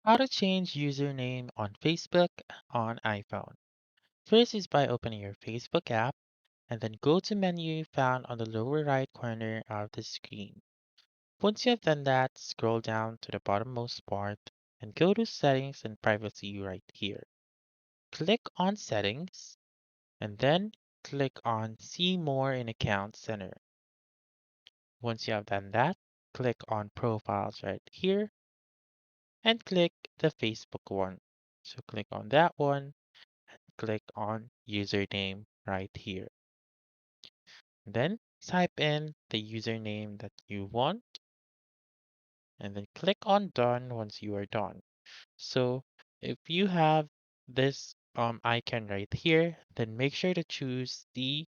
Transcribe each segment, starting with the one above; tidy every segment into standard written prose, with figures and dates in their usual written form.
How to change username on Facebook on iPhone. First is by opening your Facebook app and then go to menu found on the lower right corner of the screen. Once you have done that, scroll down to the bottommost part and go to Settings and Privacy right here. Click on Settings and then click on See More in Account Center. Once you have done that, click on Profiles right here and click the Facebook one. So click on that one, click on Username right here. Then type in the username that you want and then click on Done once you are done. So if you have this icon right here, then make sure to choose the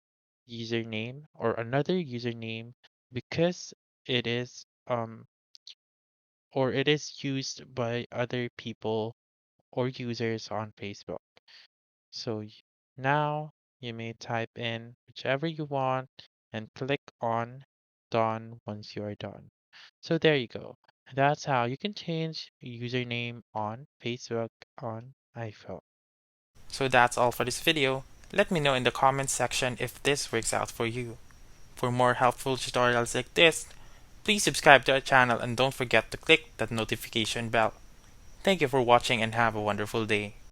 username or another username because it is or it is used by other people or users on Facebook. So now you may type in whichever you want and click on done once you are done. So there you go. That's how you can change a username on Facebook on iPhone. So that's all for this video. Let me know in the comments section if this works out for you. For more helpful tutorials like this, please subscribe to our channel and don't forget to click that notification bell. Thank you for watching and have a wonderful day.